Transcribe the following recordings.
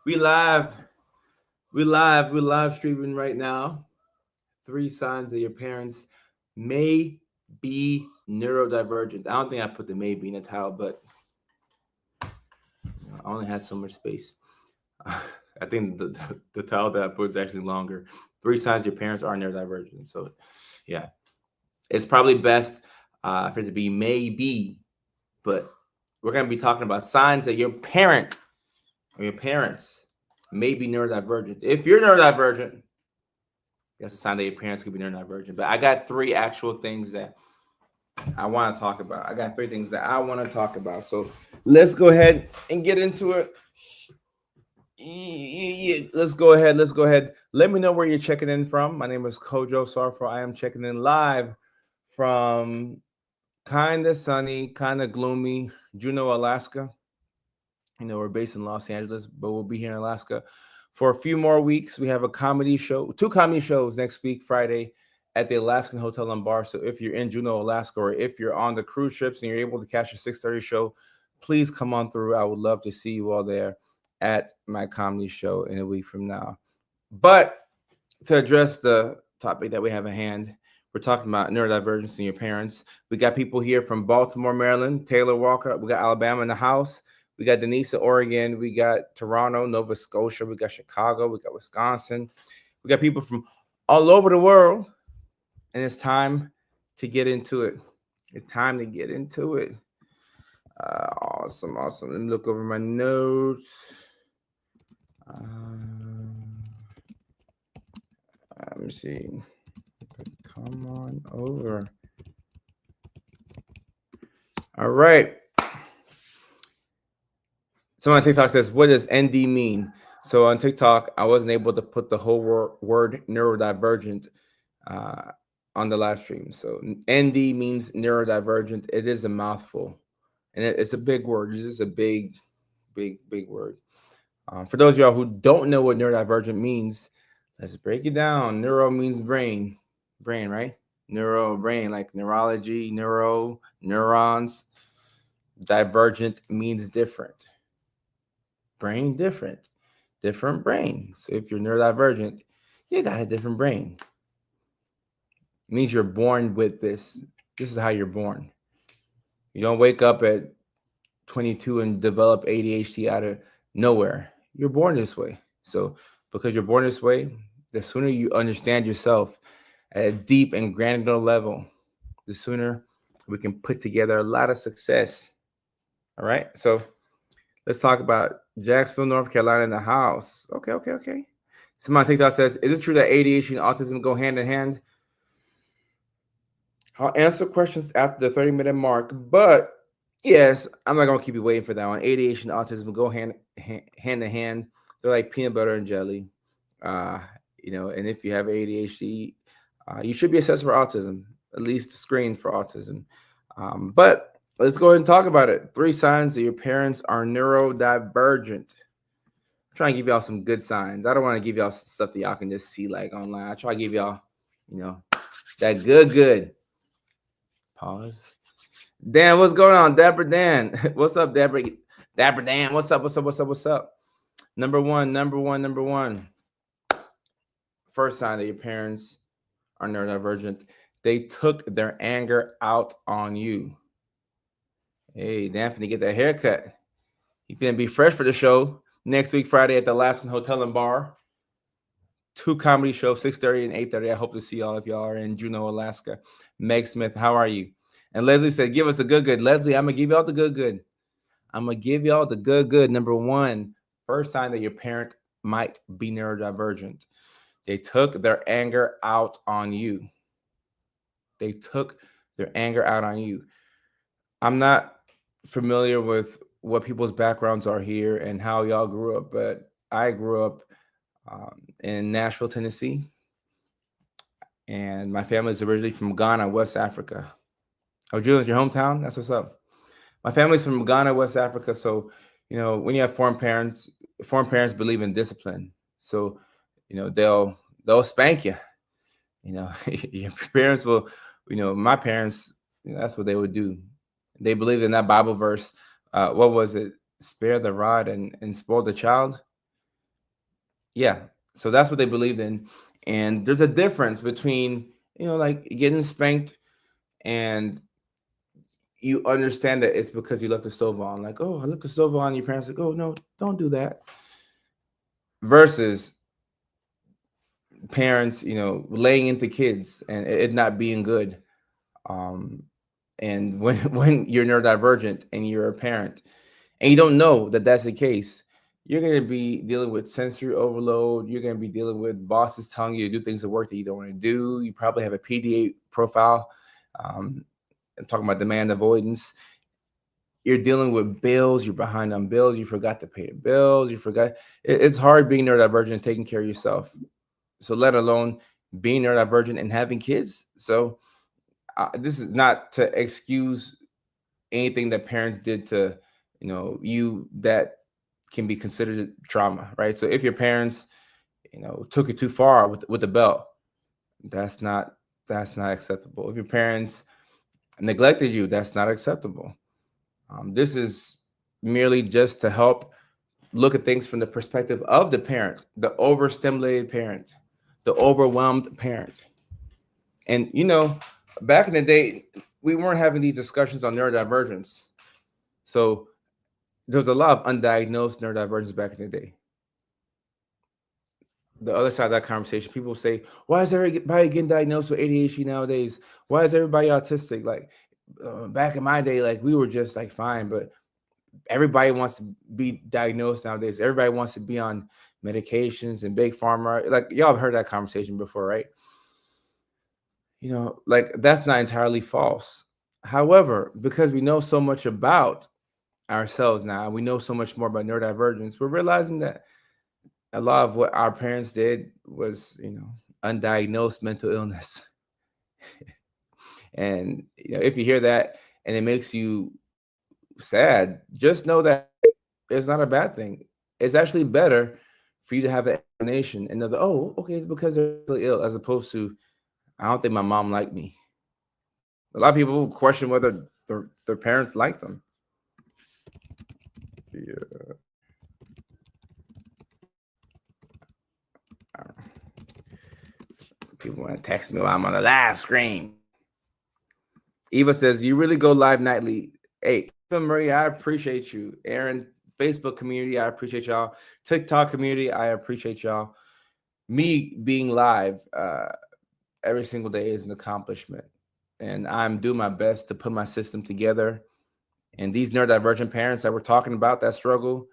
We live. We live streaming right now. Three signs that your parents may be neurodivergent. I don't think I put the maybe in the title, but I only had so much space. I think the title that I put is actually longer. Three signs your parents are neurodivergent. So, yeah, it's probably best for it to be maybe, but we're going to be talking about signs that your parent or your parents may be neurodivergent. If you're neurodivergent, that's a sign that your parents could be neurodivergent. But I got three actual things that I want to talk about. I got three things that I want to talk about. So let's go ahead and get into it. Yeah. Let's go ahead. Let's go ahead. Let me know where you're checking in from. My name is Kojo Sarfo. I am checking in live from kind of sunny, kind of gloomy Juneau, Alaska. We're based in Los Angeles, but we'll be here in Alaska for a few more weeks. We have a comedy show, two comedy shows next week, Friday, at the Alaskan Hotel and Bar. So if you're in Juneau, Alaska, or if you're on the cruise ships and you're able to catch a 6:30 show, please come on through. I would love to see you all there at my comedy show in a week from now. But to address the topic that we have at hand, we're talking about neurodivergence in your parents. We got people here from Baltimore, Maryland, Taylor Walker. We got Alabama in the house. We got Denise, Oregon. We got Toronto, Nova Scotia. We got Chicago. We got Wisconsin. We got people from all over the world. And it's time to get into it. It's time to get into it. Awesome. Let me look over my notes. Let me see. Come on over. All right. Someone on TikTok says, what does ND mean? So on TikTok, I wasn't able to put the whole word neurodivergent on the live stream. So ND means neurodivergent. It is a mouthful. And it's a big word. It's just a big word. For those of y'all who don't know what neurodivergent means, let's break it down. Neuro means brain, right? Neuro, brain, like neurology, neurons. Divergent means different. Brain, different brain. So if you're neurodivergent, you got a different brain. It means you're born with this. This is how you're born. You don't wake up at 22 and develop ADHD out of nowhere. You're born this way. So because you're born this way, the sooner you understand yourself at a deep and granular level, the sooner we can put together a lot of success. All right. So let's talk about Jacksonville, North Carolina in the house. Okay. Someone on TikTok says, is it true that ADHD and autism go hand in hand? I'll answer questions after the 30-minute mark, but yes, I'm not going to keep you waiting for that one. ADHD and autism go hand in hand. They're like peanut butter and jelly. And if you have ADHD, you should be assessed for autism, at least screened for autism. But let's go ahead and talk about it. 3 signs that your parents are neurodivergent. I'm trying to give y'all some good signs. I don't want to give y'all stuff that y'all can just see like online. I try to give y'all, that good. Pause. Dan, what's going on? Dapper Dan. What's up, Dapper? Dapper Dan, what's up? Number one. First sign that your parents are neurodivergent. They took their anger out on you. Hey, Dan, finna get that haircut. You finna be fresh for the show next week, Friday at the Alaskan Hotel and Bar. 2 comedy shows, 6:30 and 8:30. I hope to see y'all if y'all are in Juneau, Alaska. Meg Smith, how are you? And Leslie said, give us the good. Leslie, I'm going to give y'all the good. I'm going to give y'all the good. Number 1, first sign that your parent might be neurodivergent. They took their anger out on you. I'm not familiar with what people's backgrounds are here and how y'all grew up, but I grew up in Nashville, Tennessee, and my family is originally from Ghana, West Africa. Oh, Julian's your hometown? That's what's up. My family's from Ghana, West Africa. So, when you have foreign parents believe in discipline. So, they'll spank you. Your parents will, my parents, that's what they would do. They believed in that Bible verse. What was it? Spare the rod and spoil the child. Yeah. So that's what they believed in. And there's a difference between, like getting spanked and you understand that it's because you left the stove on. Like, oh, I left the stove on. Your parents like, oh, no, don't do that. Versus parents, laying into kids and it not being good. Um, and when when you're neurodivergent and you're a parent and you don't know that that's the case, you're going to be dealing with sensory overload. You're going to be dealing with bosses telling you to do things at work that you don't want to do. You probably have a PDA profile. Um, I'm talking about demand avoidance. You're dealing with bills. You're behind on bills. You forgot to pay the bills. You forgot. It's hard being neurodivergent and taking care of yourself. So let alone being neurodivergent and having kids. So this is not to excuse anything that parents did to you that can be considered trauma, right? So if your parents took it too far with the belt, that's not acceptable. If your parents neglected you, that's not acceptable. This is merely just to help look at things from the perspective of the parent, the overstimulated parent, the overwhelmed parent. And back in the day, we weren't having these discussions on neurodivergence. So there was a lot of undiagnosed neurodivergence back in the day. The other side of that conversation, people say, why is everybody getting diagnosed with ADHD nowadays? Why is everybody autistic? Like back in my day, like we were just like fine, but everybody wants to be diagnosed nowadays. Everybody wants to be on medications and big pharma. Like y'all have heard that conversation before, right? Like that's not entirely false. However, because we know so much about ourselves now, we know so much more about neurodivergence, we're realizing that a lot of what our parents did was, undiagnosed mental illness. And if you hear that and it makes you sad, just know that it's not a bad thing. It's actually better for you to have an explanation and know that, oh, okay, it's because they're really ill, as opposed to, I don't think my mom liked me. A lot of people question whether their parents like them. Yeah. People want to text me while I'm on a live screen. Eva says, you really go live nightly. Hey, Marie, I appreciate you. Aaron, Facebook community, I appreciate y'all. TikTok community, I appreciate y'all. Me being live every single day is an accomplishment. And I'm doing my best to put my system together. And these neurodivergent parents that we're talking about that struggle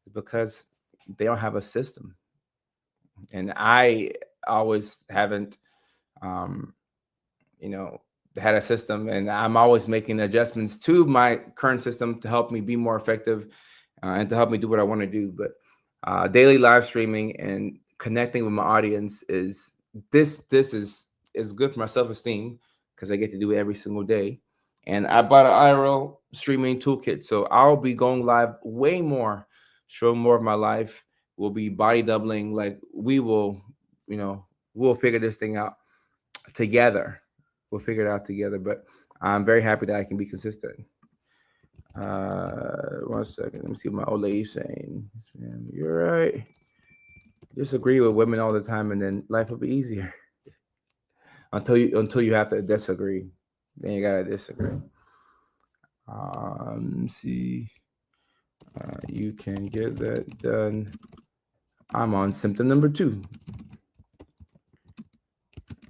is because they don't have a system. And I always haven't, had a system, and I'm always making adjustments to my current system to help me be more effective and to help me do what I want to do. But daily live streaming and connecting with my audience is good for my self-esteem because I get to do it every single day. And I bought an IRL streaming toolkit, so I'll be going live way more, showing more of my life. We'll be body doubling. Like we'll figure this thing out together. We'll figure it out together. But I'm very happy that I can be consistent. 1 second. Let me see what my old lady's saying. You're right. Disagree with women all the time, and then life will be easier. Until you have to disagree, then you gotta disagree. See, you can get that done. I'm on symptom number 2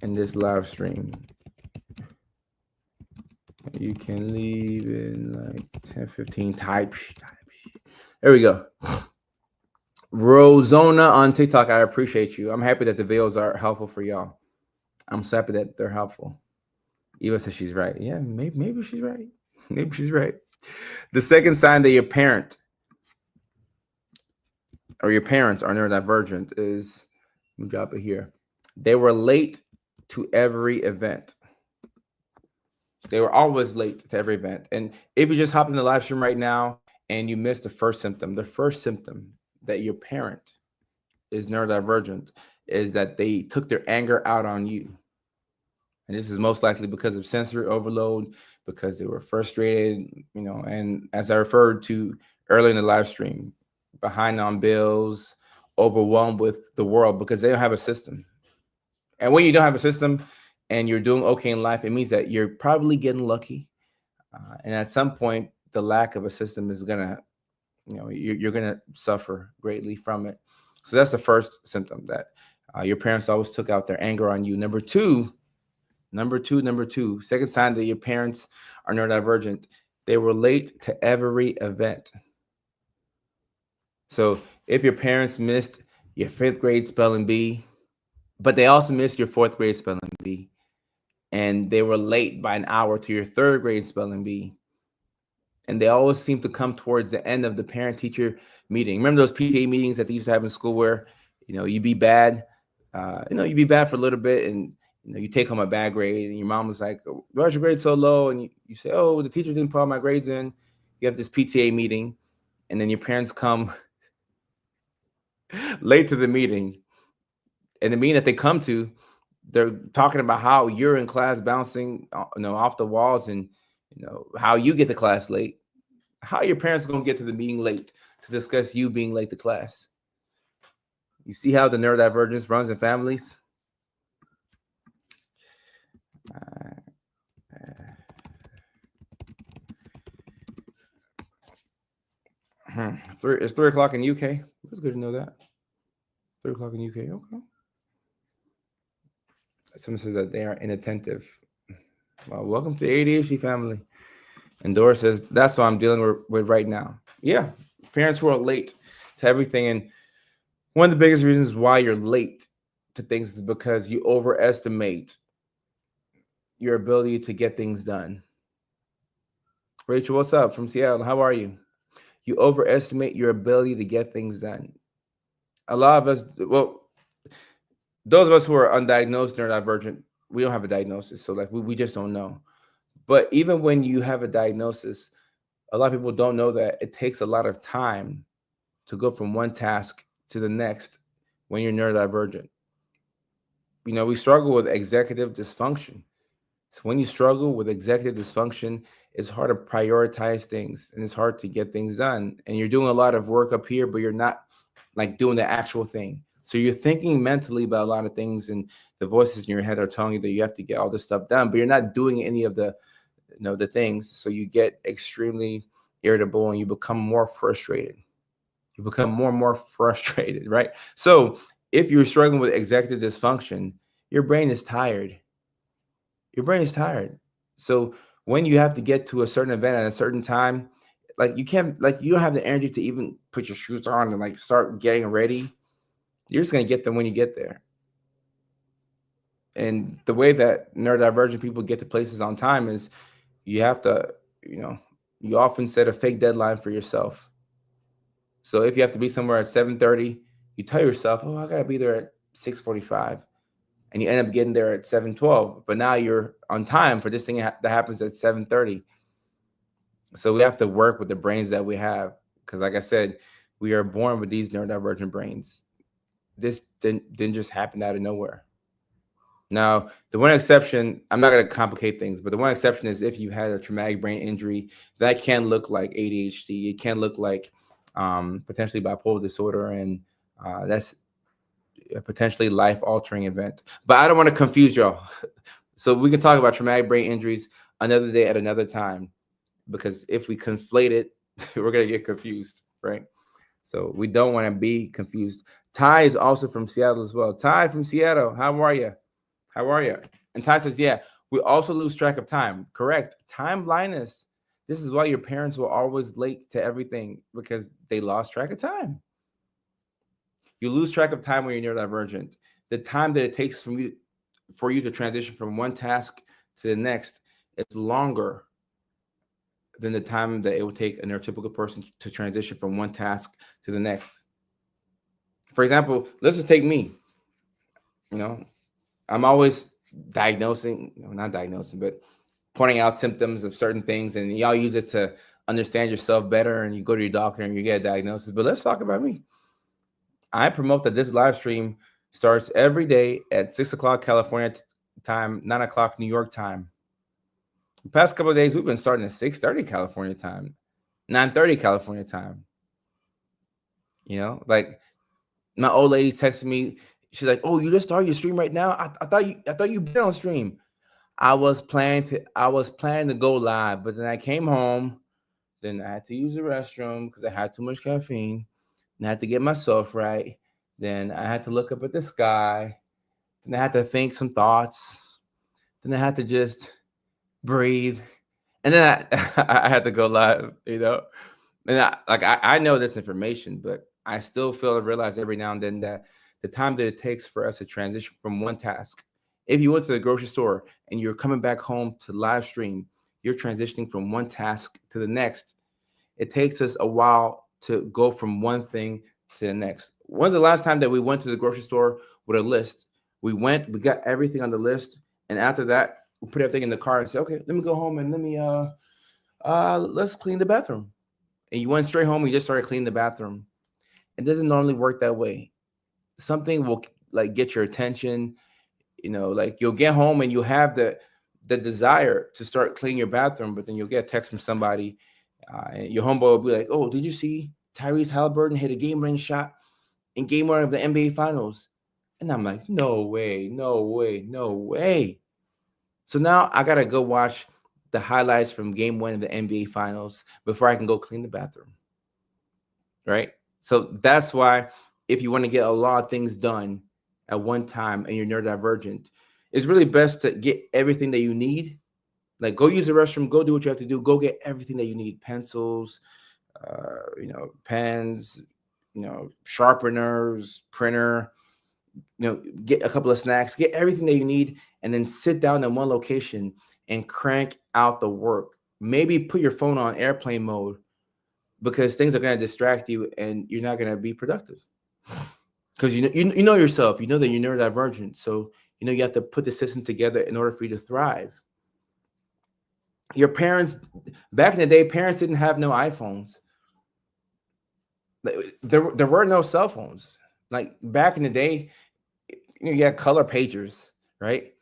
in this live stream. You can leave in like 10-15 type. There we go. Rosona on TikTok, I appreciate you. I'm happy that the videos are helpful for y'all. I'm so happy that they're helpful. Eva says she's right. Yeah, maybe she's right. Maybe she's right. The second sign that your parent or your parents are neurodivergent is, let me drop it here. They were late to every event. They were always late to every event. And if you just hop in the live stream right now and you missed the first symptom that your parent is neurodivergent is that they took their anger out on you. And this is most likely because of sensory overload, because they were frustrated, and as I referred to earlier in the live stream, behind on bills, overwhelmed with the world because they don't have a system. And when you don't have a system and you're doing okay in life, it means that you're probably getting lucky. And at some point, the lack of a system is gonna, you're gonna suffer greatly from it. So that's the first symptom, that your parents always took out their anger on you. Number two, second sign that your parents are neurodivergent, they were late to every event. So if your parents missed your fifth grade spelling bee, but they also missed your fourth grade spelling bee, and they were late by an hour to your third grade spelling bee, and they always seem to come towards the end of the parent teacher meeting. Remember those PTA meetings that they used to have in school where, you'd be bad, you'd be bad for a little bit, and you take home a bad grade, and your mom was like, "Why's your grade so low?" And you say, "Oh, the teacher didn't put all my grades in." You have this PTA meeting, and then your parents come late to the meeting, and the meeting that they come to, they're talking about how you're in class bouncing, off the walls, and how you get to class late. How are your parents going to get to the meeting late to discuss you being late to class? You see how the neurodivergence runs in families? 3 o'clock in UK. That's good to know that. 3 o'clock in UK. Okay. Someone says that they are inattentive. Well, welcome to the ADHD family. And Dora says, that's what I'm dealing with right now. Yeah, parents who are late to everything. And one of the biggest reasons why you're late to things is because you overestimate your ability to get things done. Rachel, what's up from Seattle? How are you? You overestimate your ability to get things done. A lot of us, well, those of us who are undiagnosed neurodivergent, we don't have a diagnosis. So we just don't know. But even when you have a diagnosis, a lot of people don't know that it takes a lot of time to go from one task to the next when you're neurodivergent. We struggle with executive dysfunction. So when you struggle with executive dysfunction, it's hard to prioritize things and it's hard to get things done. And you're doing a lot of work up here, but you're not doing the actual thing. So you're thinking mentally about a lot of things, and the voices in your head are telling you that you have to get all this stuff done, but you're not doing any of the things. So you get extremely irritable and you become more frustrated. You become more and more frustrated, right? So if you're struggling with executive dysfunction, your brain is tired. Your brain is tired. So when you have to get to a certain event at a certain time, you can't, you don't have the energy to even put your shoes on and start getting ready. You're just going to get them when you get there. And the way that neurodivergent people get to places on time is you have to, you often set a fake deadline for yourself. So if you have to be somewhere at 7:30, you tell yourself, "Oh, I got to be there at 6:45." And you end up getting there at 7:12. But now you're on time for this thing that happens at 7:30. So we have to work with the brains that we have. Because like I said, we are born with these neurodivergent brains. This didn't just happen out of nowhere. Now, the one exception, I'm not going to complicate things, but the one exception is if you had a traumatic brain injury, that can look like ADHD. It can look like potentially bipolar disorder, and that's a potentially life-altering event. But I don't want to confuse y'all. So we can talk about traumatic brain injuries another day at another time, because if we conflate it, we're going to get confused, right? So we don't want to be confused. Ty is also from Seattle as well. Ty from Seattle, how are you? How are you? And Ty says, yeah, we also lose track of time. Correct. Time blindness. This is why your parents were always late to everything, because they lost track of time. You lose track of time when you're neurodivergent. The time that it takes for you to transition from one task to the next is longer than the time that it would take a neurotypical person to transition from one task to the next. For example, let's just take me. I'm always not diagnosing, but pointing out symptoms of certain things, and y'all use it to understand yourself better, and you go to your doctor and you get a diagnosis. But let's talk about me. I promote that this live stream starts every day at 6 o'clock California time, 9 o'clock New York time. The past couple of days, we've been starting at 6:30 California time, 9:30 California time. My old lady texted me. She's like, "Oh, you just started your stream right now? I thought you've been on stream." I was planning to go live, but then I came home. Then I had to use the restroom because I had too much caffeine. And I had to get myself right. Then I had to look up at the sky. Then I had to think some thoughts. Then I had to just breathe. And then I had to go live, And I know this information, but I still feel to realize every now and then that the time that it takes for us to transition from one task. If you went to the grocery store and you're coming back home to live stream, you're transitioning from one task to the next. It takes us a while to go from one thing to the next. When's the last time that we went to the grocery store with a list? We got everything on the list, and after that, we put everything in the car and say, okay, let me go home and let's clean the bathroom. And you went straight home and you just started cleaning the bathroom. It doesn't normally work that way. Something will like get your attention, like you'll get home and you have the desire to start cleaning your bathroom, but then you'll get a text from somebody. And your homeboy will be like, "Oh, did you see Tyrese Halliburton hit a game-winning shot in Game 1 of the NBA Finals?" And I'm like, "No way, no way, no way!" So now I gotta go watch the highlights from Game 1 of the NBA Finals before I can go clean the bathroom, right? So that's why if you want to get a lot of things done at one time and you're neurodivergent, it's really best to get everything that you need. Like, go use the restroom, go do what you have to do, go get everything that you need: pencils, pens, sharpeners, printer, get a couple of snacks, get everything that you need, and then sit down in one location and crank out the work. Maybe put your phone on airplane mode because things are going to distract you and you're not going to be productive. Because you know yourself, you know that you're neurodivergent, so you have to put the system together in order for you to thrive. Your parents, back in the day, parents didn't have no iPhones. There were no cell phones. Like back in the day, you had color pagers, right?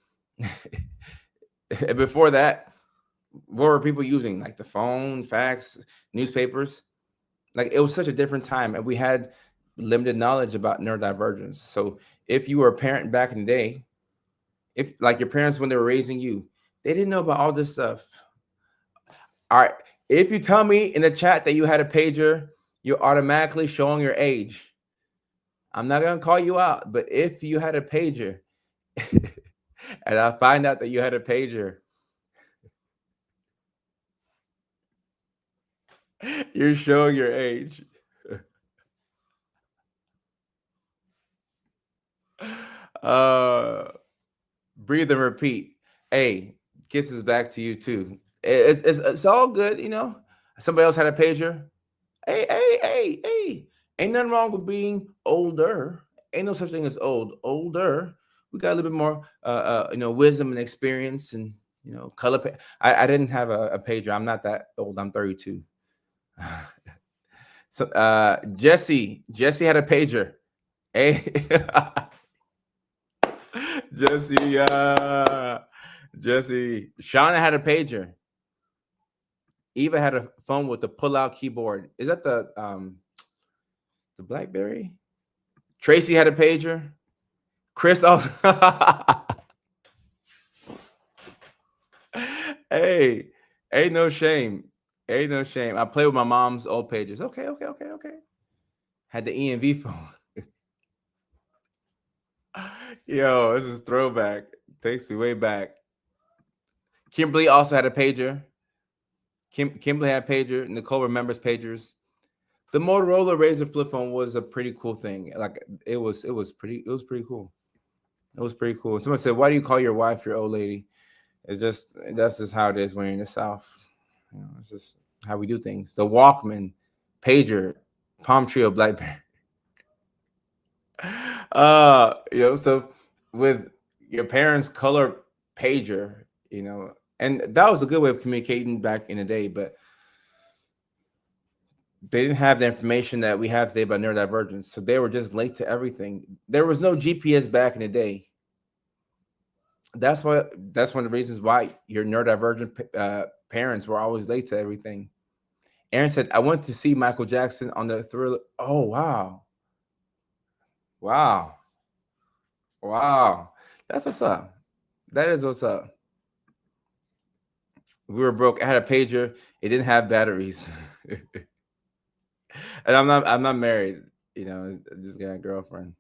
And before that, what were people using? Like the phone, fax, newspapers. Like it was such a different time, and we had limited knowledge about neurodivergence. So if you were a parent back in the day, if like your parents when they were raising you, they didn't know about all this stuff. All right. If you tell me in the chat that you had a pager, you're automatically showing your age. I'm not going to call you out, but if you had a pager and I find out that you had a pager, you're showing your age. Breathe and repeat. Hey, kisses back to you too. It's all good, Somebody else had a pager. Hey. Ain't nothing wrong with being older. Ain't no such thing as old. Older. We got a little bit more, wisdom and experience and, color. I didn't have a pager. I'm not that old. I'm 32. So, Jesse had a pager. Hey, Jesse. Shauna had a pager. Eva had a phone with the pull-out keyboard. Is that the BlackBerry? Tracy had a pager. Chris also. Hey, ain't no shame. Ain't no shame. I play with my mom's old pages. Okay. Had the ENV phone. Yo, this is throwback. Takes me way back. Kimberly also had a pager. Kimberly had a pager. Nicole remembers pagers. The Motorola Razr flip phone was a pretty cool thing. Like it was pretty cool. It was pretty cool. Someone said, "Why do you call your wife your old lady?" That's just how it is when you're in the South. It's just how we do things. The Walkman, pager, Palm Trio, BlackBerry. So with your parents' color pager, and that was a good way of communicating back in the day, but they didn't have the information that we have today about neurodivergence. So they were just late to everything. There was no GPS back in the day. That's one of the reasons why your neurodivergent parents were always late to everything. Aaron said, "I went to see Michael Jackson on the Thriller." Oh, wow. Wow. Wow. That's what's up. That is what's up. We were broke. I had a pager. It didn't have batteries. And I'm not married. I just got a girlfriend.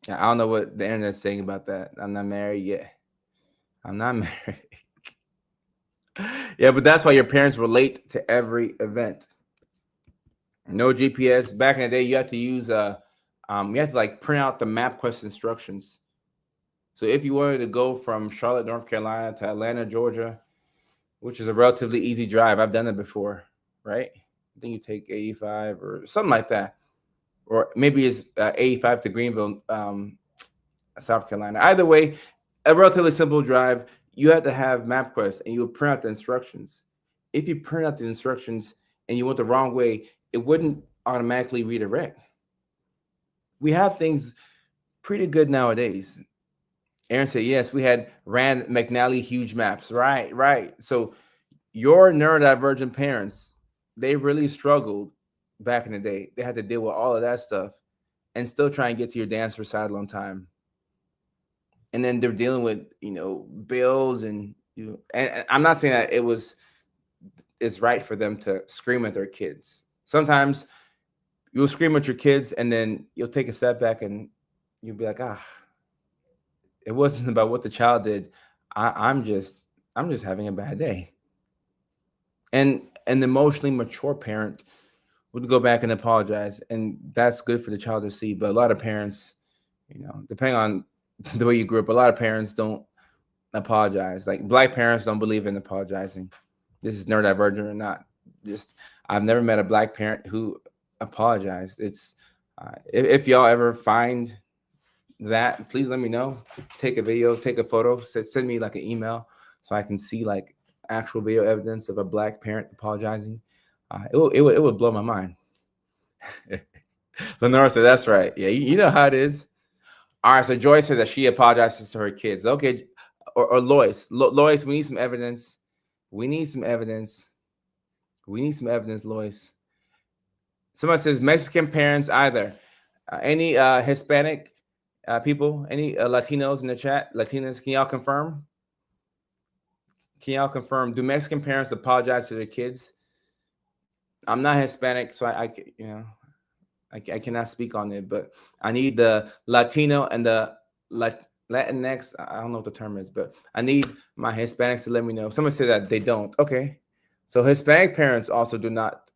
I don't know what the internet's saying about that. I'm not married yet. I'm not married. Yeah, but that's why your parents were late to every event. No GPS. Back in the day, you had to use you had to like print out the MapQuest instructions. So if you wanted to go from Charlotte, North Carolina to Atlanta, Georgia, which is a relatively easy drive, I've done it before, right? I think you take 85 or something like that, or maybe it's 85 to Greenville, South Carolina. Either way, a relatively simple drive. You had to have MapQuest, and you would print out the instructions. If you print out the instructions and you went the wrong way, it wouldn't automatically redirect. We have things pretty good nowadays. Aaron said, yes, we had Rand McNally huge maps. Right, right. So your neurodivergent parents, they really struggled back in the day. They had to deal with all of that stuff and still try and get to your dance recital on time. And then they're dealing with, bills and I'm not saying that it's right for them to scream at their kids. Sometimes you'll scream at your kids and then you'll take a step back and you'll be like, it wasn't about what the child did. I'm just having a bad day. And an emotionally mature parent would go back and apologize, and that's good for the child to see. But a lot of parents, depending on the way you grew up, a lot of parents don't apologize. Like Black parents don't believe in apologizing. This is neurodivergent or not. Just I've never met a Black parent who apologized. It's if y'all ever find that, please let me know. Take a video, take a photo, send me like an email so I can see like actual video evidence of a Black parent apologizing. It would blow my mind. Lenora said, "That's right. Yeah, you know how it is." All right. So Joyce said that she apologizes to her kids. Okay, or Lois. Lois, we need some evidence. We need some evidence. We need some evidence, Lois. Someone says Mexican parents either. Any Hispanic people? Any Latinos in the chat? Latinas, can y'all confirm? Can y'all confirm? Do Mexican parents apologize to their kids? I'm not Hispanic, so I cannot speak on it, but I need the Latino and the Latinx. I don't know what the term is, but I need my Hispanics to let me know. Someone said that they don't. Okay. So Hispanic parents also do not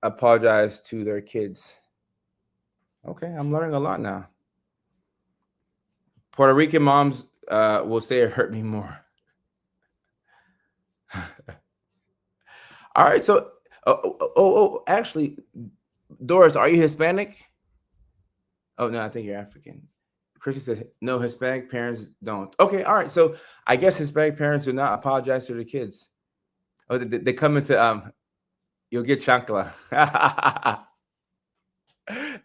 apologize to their kids. Okay, I'm learning a lot now. Puerto Rican moms will say it hurt me more. All right, so actually, Doris, are you Hispanic? Oh no, I think you're African. Chrissy said no, Hispanic parents don't. Okay, all right. So I guess Hispanic parents do not apologize to their kids. Oh, they come into you'll get chancla.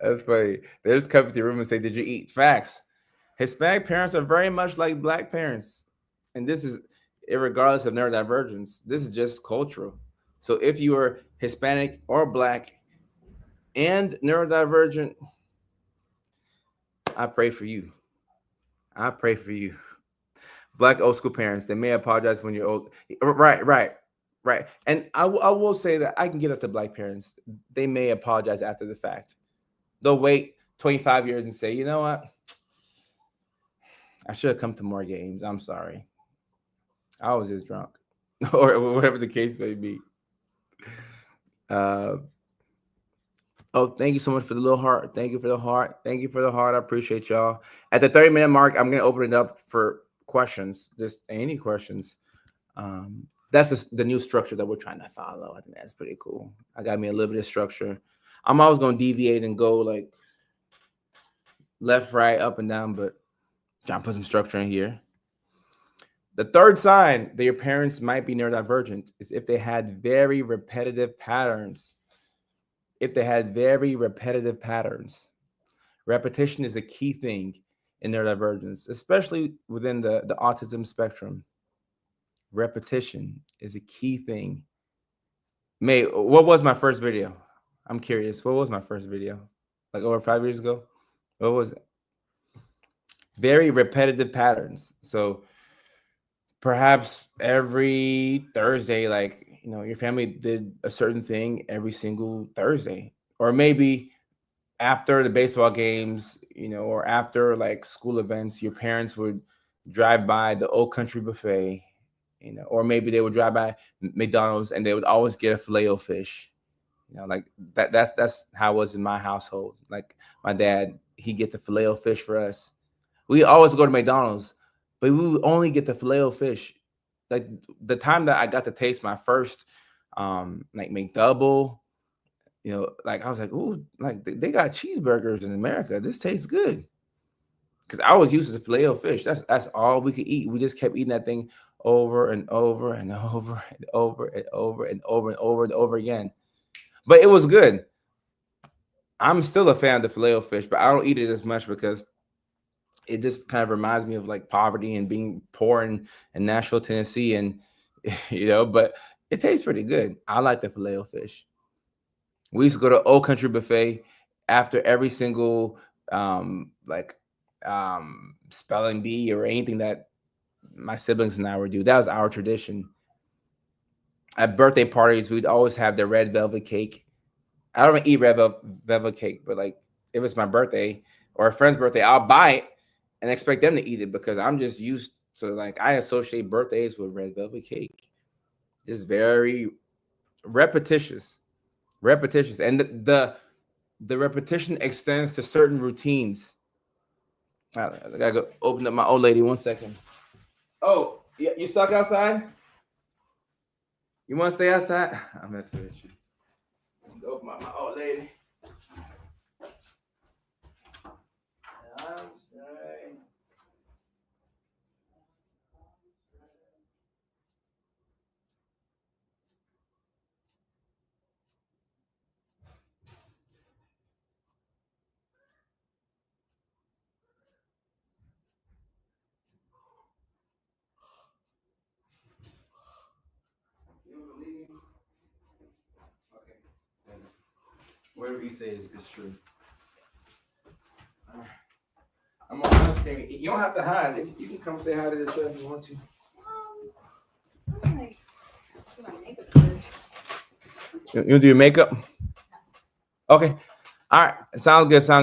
That's funny. They just come into your room and say, "Did you eat?" Facts. Hispanic parents are very much like Black parents, and this is regardless of neurodivergence. This is just cultural. So if you are Hispanic or Black and neurodivergent, I pray for you. I pray for you. Black old school parents, they may apologize when you're old. Right. And I will say that I can get up to Black parents. They may apologize after the fact. They'll wait 25 years and say, you know what? I should have come to more games. I'm sorry. I was just drunk. Or whatever the case may be. Oh, thank you so much for the little heart. Thank you for the heart. Thank you for the heart. I appreciate y'all. At the 30-minute mark, I'm going to open it up for questions. Just any questions. That's the new structure that we're trying to follow. I think that's pretty cool. I got me a little bit of structure. I'm always going to deviate and go like left, right, up, and down, but trying to put some structure in here. The third sign that your parents might be neurodivergent is if they had very repetitive patterns. If they had very repetitive patterns. Repetition is a key thing in neurodivergence, especially within the autism spectrum. Repetition is a key thing. May, what was my first video? I'm curious. What was my first video? Like over 5 years ago? what was it? Very repetitive patterns. So perhaps every Thursday, like, your family did a certain thing every single Thursday, or maybe after the baseball games, or after like school events, your parents would drive by the Old Country Buffet, or maybe they would drive by McDonald's and they would always get a filet o fish. Like that's how it was in my household. Like my dad, he gets a filet o fish for us. We always go to McDonald's, but we would only get the filet o fish. Like the time that I got to taste my first like McDouble, like I was like, ooh, like they got cheeseburgers in America. This tastes good. Because I was used to the filet o fish. That's all we could eat. We just kept eating that thing over and over and over and over and over and over and over and over again. But it was good. I'm still a fan of the filet o fish, but I don't eat it as much because it just kind of reminds me of like poverty and being poor in Nashville, Tennessee, and but it tastes pretty good. I like the filet o fish. We used to go to Old Country Buffet after every single like spelling bee or anything that my siblings and I would do. That was our tradition. At birthday parties, we'd always have the red velvet cake. I don't eat velvet cake, but like if it's my birthday or a friend's birthday, I'll buy it and expect them to eat it because I'm just used to, like, I associate birthdays with red velvet cake. It's very repetitious, and the repetition extends to certain routines. I gotta go open up my old lady 1 second. Oh, you stuck outside? You want to stay outside? I'm messing with you. Open up my old lady. Okay. Whatever you say is true. I'm on screen. You don't have to hide. You can come say hi to the show if you want to. I'm like, do my makeup first. You do your makeup? Okay. All right. Sound good. We're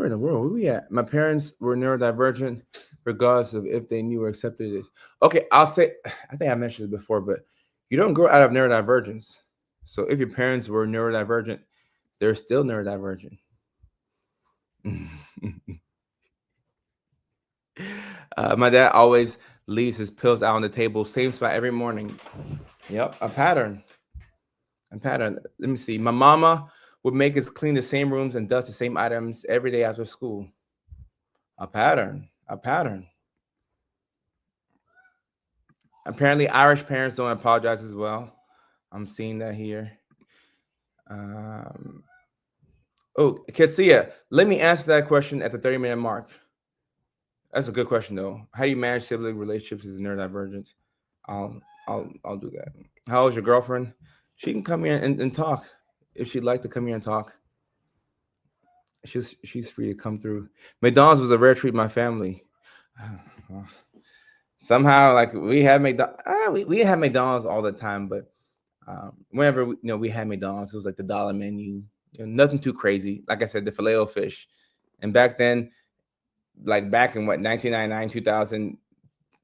in the world. Where we at? My parents were neurodivergent, regardless of if they knew or accepted it. Okay, I'll say. I think I mentioned it before, but you don't grow out of neurodivergence. So if your parents were neurodivergent, they're still neurodivergent. My dad always leaves his pills out on the table, same spot every morning. Yep, a pattern. Let me see. My mama would make us clean the same rooms and dust the same items every day after school. A pattern. Apparently, Irish parents don't apologize as well. I'm seeing that here. Ketsia, let me answer that question at the 30-minute mark. That's a good question, though. How do you manage sibling relationships as a neurodivergent? I'll do that. How old's your girlfriend? She can come here and talk if she'd like to come here and talk. She's free to come through. McDonald's was a rare treat in my family. Somehow, like, we had McDonald's. We had McDonald's all the time, but whenever we had McDonald's, it was like the dollar menu. Nothing too crazy. Like I said, the filet o fish. And back then, like back in 1999, 2000,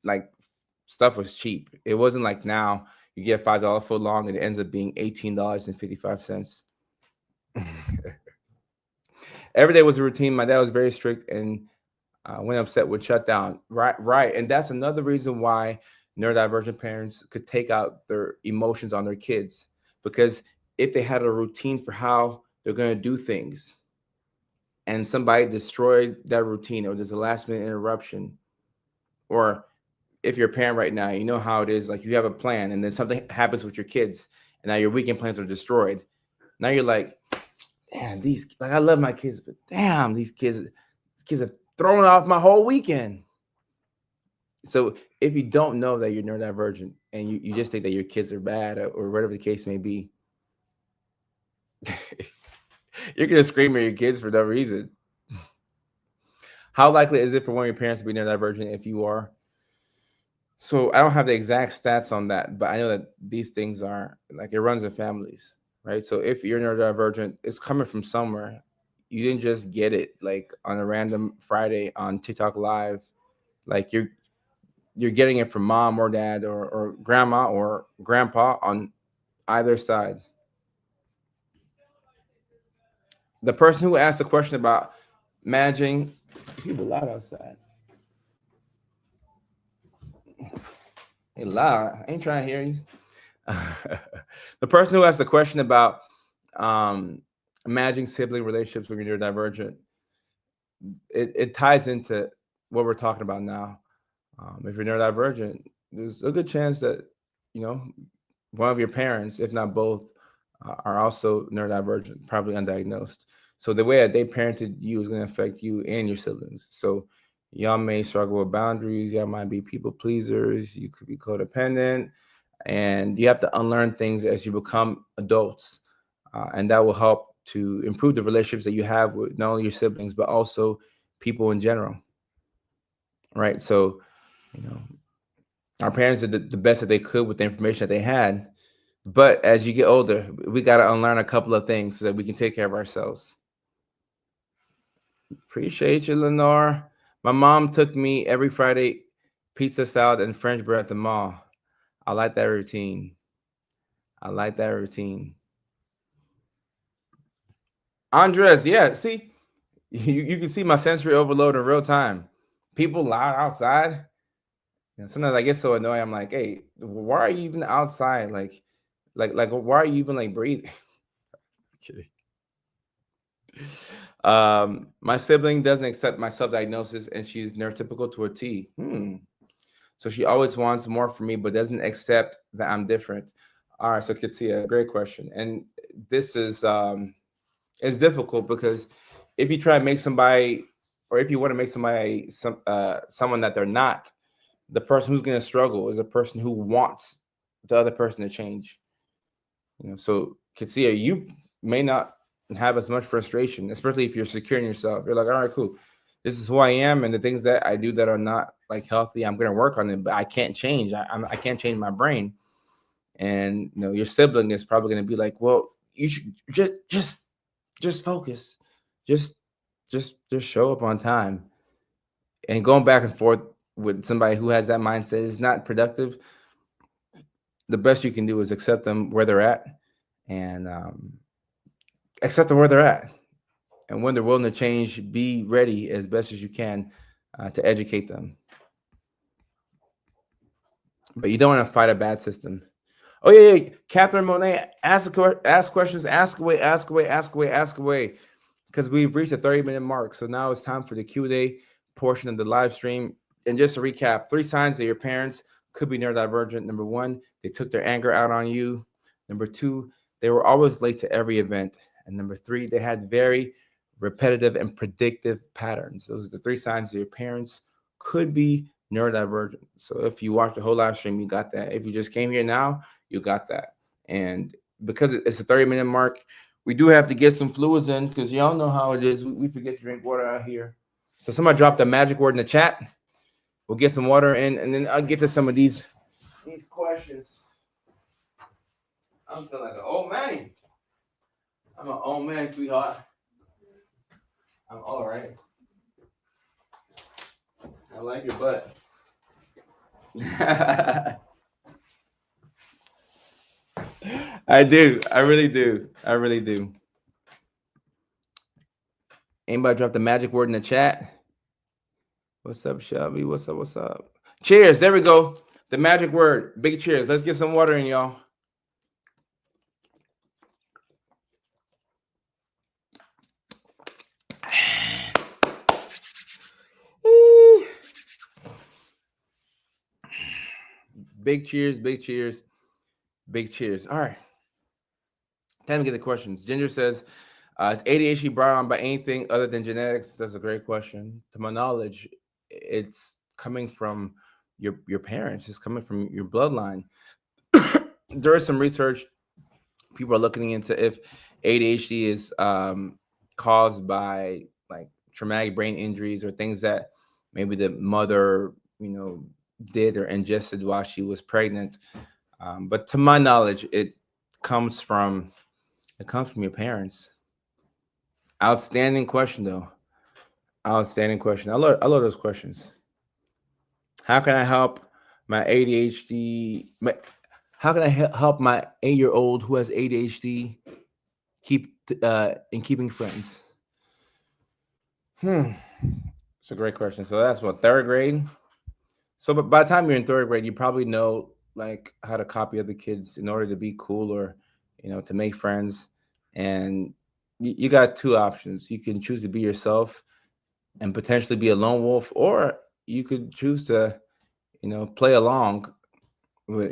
like, stuff was cheap. It wasn't like now you get $5 foot long and it ends up being $18.55. Every day was a routine. My dad was very strict, and when upset would shut down. Right. And that's another reason why neurodivergent parents could take out their emotions on their kids, because if they had a routine for how they're going to do things and somebody destroyed that routine, or there's a last minute interruption, or if you're a parent right now, you know how it is. Like, you have a plan and then something happens with your kids and now your weekend plans are destroyed. Now you're like, damn, I love my kids, but damn, these kids have thrown off my whole weekend. So if you don't know that you're neurodivergent and you just think that your kids are bad or whatever the case may be, You're gonna scream at your kids for no reason. How likely is it for one of your parents to be neurodivergent if you are? So I don't have the exact stats on that, but I know that these things are like it runs in families, right? So if you're neurodivergent, it's coming from somewhere. You didn't just get it like on a random Friday on TikTok Live. Like you're getting it from mom or dad or grandma or grandpa on either side. The person who asked the question about managing people loud outside. Hey, loud. I ain't trying to hear you. The person who asked the question about um, managing sibling relationships when you're divergent, it ties into what we're talking about now. If you're neurodivergent, there's a good chance that you know one of your parents, if not both, are also neurodivergent, probably undiagnosed. So the way that they parented you is going to affect you and your siblings. So y'all may struggle with boundaries. Y'all might be people pleasers. You could be codependent, and you have to unlearn things as you become adults, and that will help to improve the relationships that you have with not only your siblings but also people in general, right? So you know our parents did the best that they could with the information that they had, but as you get older we got to unlearn a couple of things so that we can take care of ourselves. Appreciate you, Lenore. My mom took me every Friday pizza, salad, and French bread at the mall. I like that routine. I like that routine. Andres, yeah, see, you can see my sensory overload in real time. People loud outside. And sometimes I get so annoyed. I'm like, hey, why are you even outside? Like, why are you even like breathing? Kidding. My sibling doesn't accept my self-diagnosis, and she's neurotypical to a T. So she always wants more from me, but doesn't accept that I'm different. All right, so Katia, great question, and this is it's difficult because if you try to make somebody, or if you want to make somebody someone that they're not, the person who's going to struggle is a person who wants the other person to change. So Katia, you may not have as much frustration, especially if you're secure in yourself. You're like, all right, cool. This is who I am, and the things that I do that are not like healthy, I'm going to work on it, but I can't change. I can't change my brain. And your sibling is probably going to be like, well, you should just focus, just just show up on time. And going back and forth with somebody who has that mindset is not productive. The best you can do is accept them where they're at, and accept them where they're at. And when they're willing to change, be ready as best as you can to educate them. But you don't want to fight a bad system. Oh yeah. Catherine Monet, ask questions, ask away, because we've reached the 30-minute mark. So now it's time for the Q&A portion of the live stream. And just to recap, 3 signs that your parents could be neurodivergent. Number 1, they took their anger out on you. Number 2, they were always late to every event. And number 3, they had very repetitive and predictive patterns. Those are the 3 signs that your parents could be neurodivergent. So if you watch the whole live stream, you got that. If you just came here now, you got that. And because it's a 30-minute mark, we do have to get some fluids in, because y'all know how it is. We forget to drink water out here. So somebody dropped the magic word in the chat. We'll get some water in, and then I'll get to some of these questions. I'm feeling like an old man. I'm an old man, sweetheart. I'm all right. I like your butt. I do. I really do. I really do. Anybody drop the magic word in the chat? What's up, Shelby? What's up? What's up? Cheers. There we go. The magic word. Big cheers. Let's get some water in, y'all. Big cheers. Big cheers. Big cheers. All right. Time to get the questions. Ginger says, is ADHD brought on by anything other than genetics? That's a great question. To my knowledge, it's coming from your parents. It's coming from your bloodline. There is some research. People are looking into if ADHD is caused by like traumatic brain injuries or things that maybe the mother, did or ingested while she was pregnant. But to my knowledge, comes from it comes from your parents. Outstanding question though. Outstanding question. I love those questions. How can I help my ADHD? How can I help my 8-year old who has ADHD keep in keeping friends? Hmm, it's a great question. So that's what, third grade. So, but by the time you're in third grade, you probably know like how to copy other kids in order to be cool or to make friends. And you got two options. You can choose to be yourself and potentially be a lone wolf, or you could choose to play along with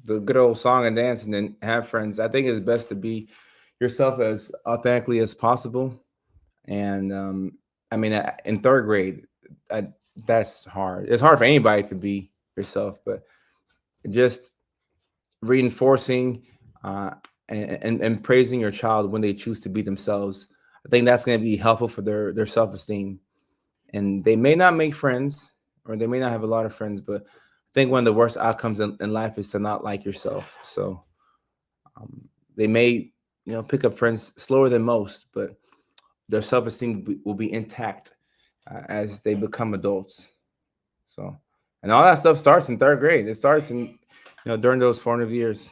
the good old song and dance and then have friends. I think it's best to be yourself as authentically as possible. And I mean, in third grade, I, that's hard. It's hard for anybody to be yourself, but just reinforcing uh, and praising your child when they choose to be themselves. I think that's going to be helpful for their self esteem. And they may not make friends, or they may not have a lot of friends, but I think one of the worst outcomes in life is to not like yourself. So um, they may pick up friends slower than most, but their self-esteem will be intact as they become adults. So, and all that stuff starts in third grade. It starts in during those formative years.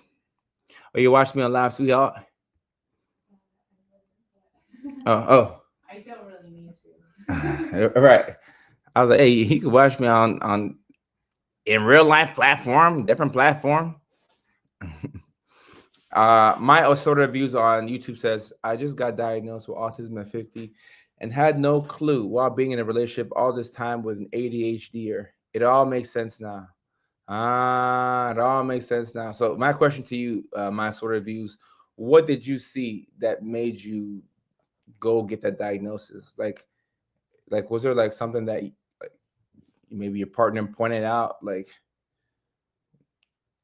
Oh, you watched me on Live Sweetheart? Oh. I don't really need to. All right. I was like, hey, he could watch me on in real life platform, different platform. My Osoda views on YouTube says, I just got diagnosed with autism at 50 and had no clue while being in a relationship all this time with an ADHDer. It all makes sense now. It all makes sense now. So my question to you, my sort of views, what did you see that made you go get that diagnosis? Like was there like something that like, maybe your partner pointed out? Like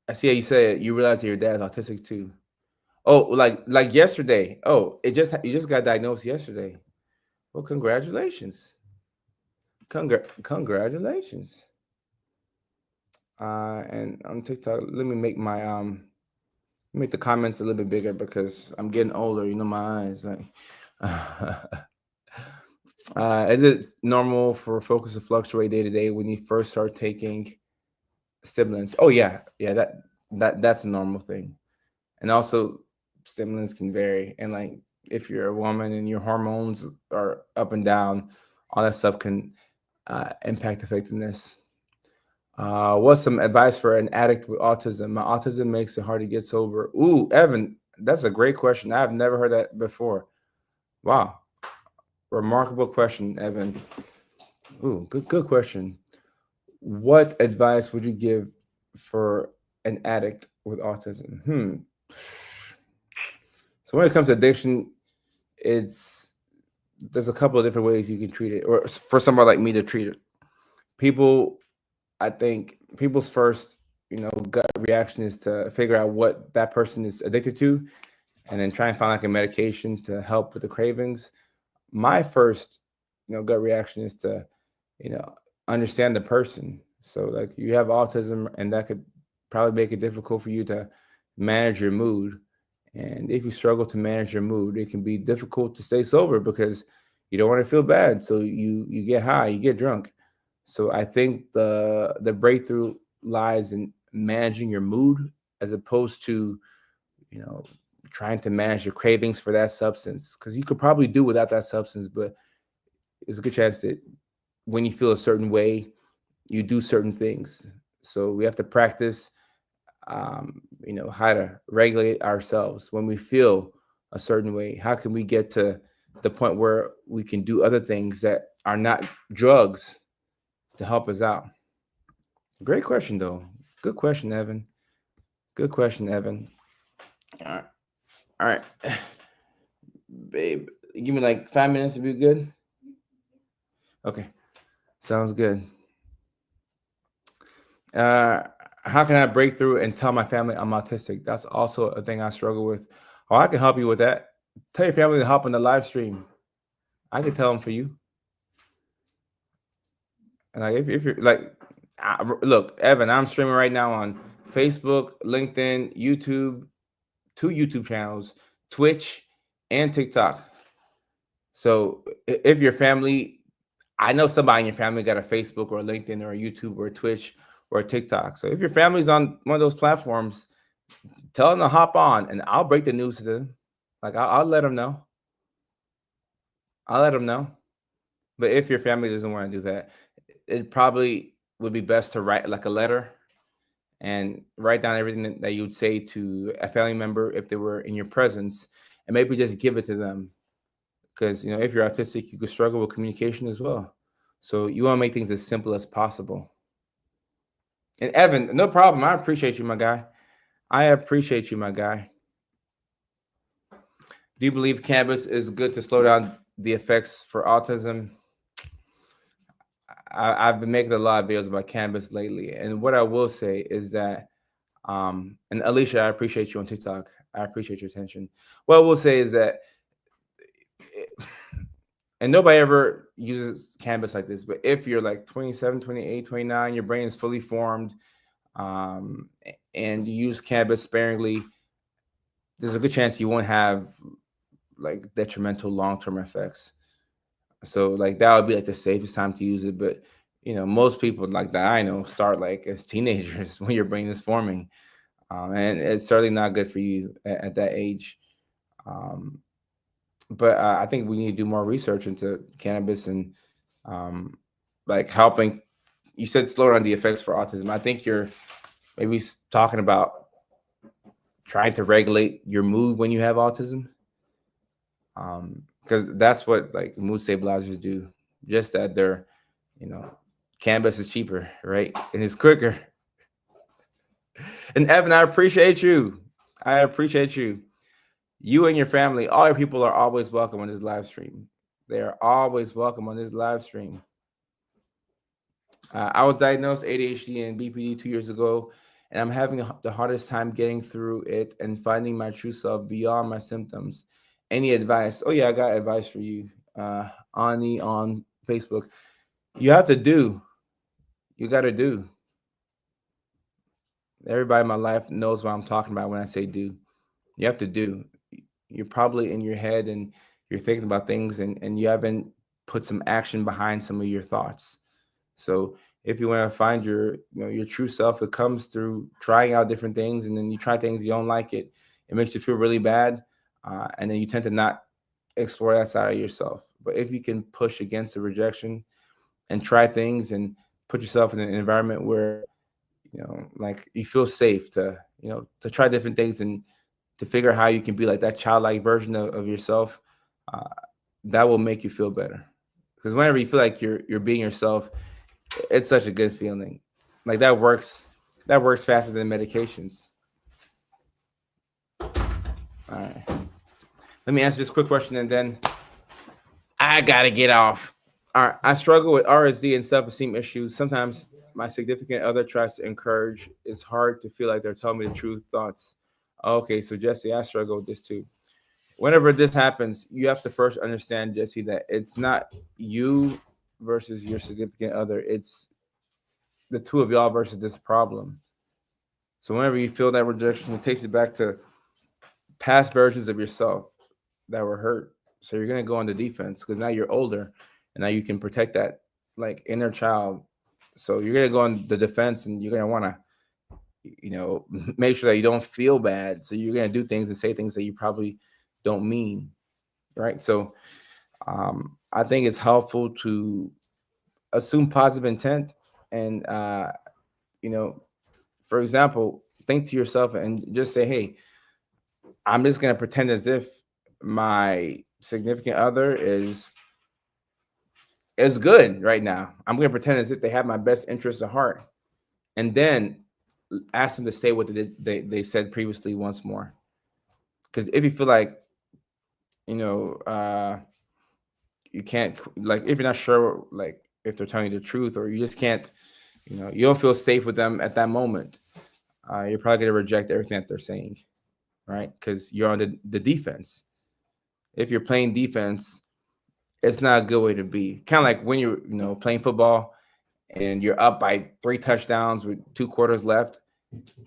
I see how you said you realized that your dad's autistic too. Oh, like yesterday. Oh, you just got diagnosed yesterday. Well, congratulations. Congratulations. And on TikTok, let me make the comments a little bit bigger because I'm getting older. My eyes like. Is it normal for focus to fluctuate day to day when you first start taking stimulants? Oh yeah. That's a normal thing. And also stimulants can vary, and like if you're a woman and your hormones are up and down, all that stuff can impact effectiveness. What's some advice for an addict with autism? My autism makes it hard to get sober. Ooh, Evan, that's a great question. I've never heard that before. Wow, remarkable question, Evan. Ooh, good question. What advice would you give for an addict with autism? So when it comes to addiction, it's there's a couple of different ways you can treat it, or for somebody like me to treat it. People, I think people's first, gut reaction is to figure out what that person is addicted to, and then try and find like a medication to help with the cravings. My first, gut reaction is to, you know, understand the person. So like you have autism, and that could probably make it difficult for you to manage your mood. And if you struggle to manage your mood, it can be difficult to stay sober because you don't want to feel bad. So you get high, you get drunk. So I think the breakthrough lies in managing your mood as opposed to, you know, trying to manage your cravings for that substance. Because you could probably do without that substance, but there's a good chance that when you feel a certain way, you do certain things. So we have to practice, how to regulate ourselves when we feel a certain way. How can we get to the point where we can do other things that are not drugs to help us out? Great question, though. Good question, Evan. Good question, Evan. All right, all right. Babe. Give me like 5 minutes to be good. Okay, sounds good. Uh, how can I break through and tell my family I'm autistic? That's also a thing I struggle with. Oh, I can help you with that. Tell your family to hop on the live stream. I can tell them for you. And like if you're like, look, Evan, I'm streaming right now on Facebook, LinkedIn, YouTube, 2 YouTube channels, Twitch, and TikTok. So if your family, I know somebody in your family got a Facebook or a LinkedIn or a YouTube or a Twitch or a TikTok. So if your family's on one of those platforms, tell them to hop on, and I'll break the news to them. Like I'll let them know. I'll let them know. But if your family doesn't want to do that, it probably would be best to write like a letter and write down everything that you would say to a family member if they were in your presence, and maybe just give it to them. Because if you're autistic, you could struggle with communication as well. So you want to make things as simple as possible. And Evan, no problem. I appreciate you, my guy. I appreciate you, my guy. Do you believe cannabis is good to slow down the effects for autism? I've been making a lot of videos about cannabis lately, and what I will say is that, and Alicia, I appreciate you on TikTok. I appreciate your attention. What I will say is that, and nobody ever uses cannabis like this, but if you're like 27, 28, 29, your brain is fully formed, um, and you use cannabis sparingly, there's a good chance you won't have like detrimental long-term effects. So like that would be like the safest time to use it. But most people like that I know start like as teenagers when your brain is forming, and it's certainly not good for you at that age. Um, but I think we need to do more research into cannabis and, um, like helping. You said slow down the effects for autism. I think you're maybe talking about trying to regulate your mood when you have autism, because that's what like mood stabilizers do. Just that they're, you know, cannabis is cheaper, right, and it's quicker. And Evan, I appreciate you. I appreciate you. You and your family, all your people are always welcome on this live stream. They are always welcome on this live stream. I was diagnosed ADHD and BPD 2 years ago, and I'm having the hardest time getting through it and finding my true self beyond my symptoms. Any advice? Oh yeah, I got advice for you. Ani on Facebook. You have to do. You got to do. Everybody in my life knows what I'm talking about when I say do. You have to do. You're probably in your head and you're thinking about things, and you haven't put some action behind some of your thoughts. So if you want to find your true self, it comes through trying out different things, and then you try things you don't like it makes you feel really bad, and then you tend to not explore that side of yourself. But if you can push against the rejection and try things and put yourself in an environment where like you feel safe to try different things and to figure out how you can be like that childlike version of yourself, uh, that will make you feel better. Because whenever you feel like you're being yourself, it's such a good feeling. Like that works. That works faster than medications. All right. Let me answer this quick question and then I gotta get off. All right. I struggle with RSD and self-esteem issues. Sometimes my significant other tries to encourage. It's hard to feel like they're telling me the truth thoughts. Okay, so Jesse, I struggle with this too. Whenever this happens, you have to first understand, Jesse, that it's not you versus your significant other. It's the two of y'all versus this problem. So whenever you feel that rejection, it takes you back to past versions of yourself that were hurt. So you're gonna go on the defense because now you're older and now you can protect that like inner child. So you're gonna go on the defense and you're gonna wanna, make sure that you don't feel bad. So you're gonna do things and say things that you probably don't mean. Right. So I think it's helpful to assume positive intent and you know, for example, think to yourself and just say, hey, I'm just going to pretend as if my significant other is good right now. I'm going to pretend as if they have my best interest at heart, and then ask them to say what they said previously once more. Because if you feel like, you know, you can't, like, if you're not sure, like, if they're telling you the truth, or you just can't, you don't feel safe with them at that moment, you're probably going to reject everything that they're saying, right? Because you're on the defense. if you're playing defense, it's not a good way to be. Kind of like when you're, playing football and you're up by 3 touchdowns with 2 quarters left,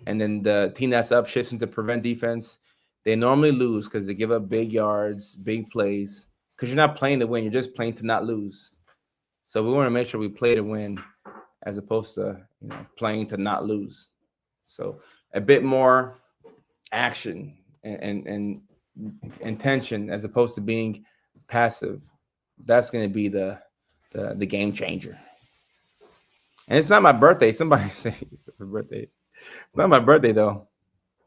and then the team that's up shifts into prevent defense. They normally lose because they give up big yards, big plays. Because you're not playing to win, you're just playing to not lose. So we want to make sure we play to win, as opposed to playing to not lose. So a bit more action and intention as opposed to being passive. That's going to be the game changer. And it's not my birthday. Somebody say it's my birthday. It's not my birthday though.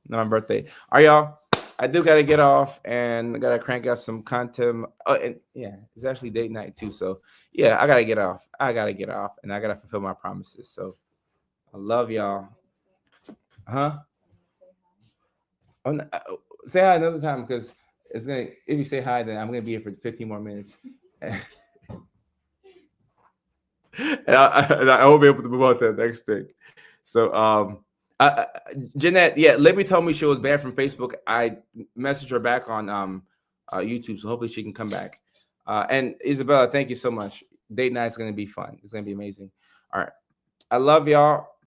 Not my birthday. All right, y'all. I do gotta get off and I gotta crank out some content. Oh, and yeah, it's actually date night too. So yeah, I gotta get off. And I gotta fulfill my promises. So I love y'all. Huh? Oh, say hi another time because it's gonna. If you say hi, then I'm gonna be here for 15 more minutes. And I won't be able to move on to the next thing. So, Jeanette, yeah, Libby told me she was banned from Facebook. I messaged her back on YouTube, so hopefully she can come back. And Isabella, thank you so much. Date night is going to be fun. It's going to be amazing. All right. I love y'all.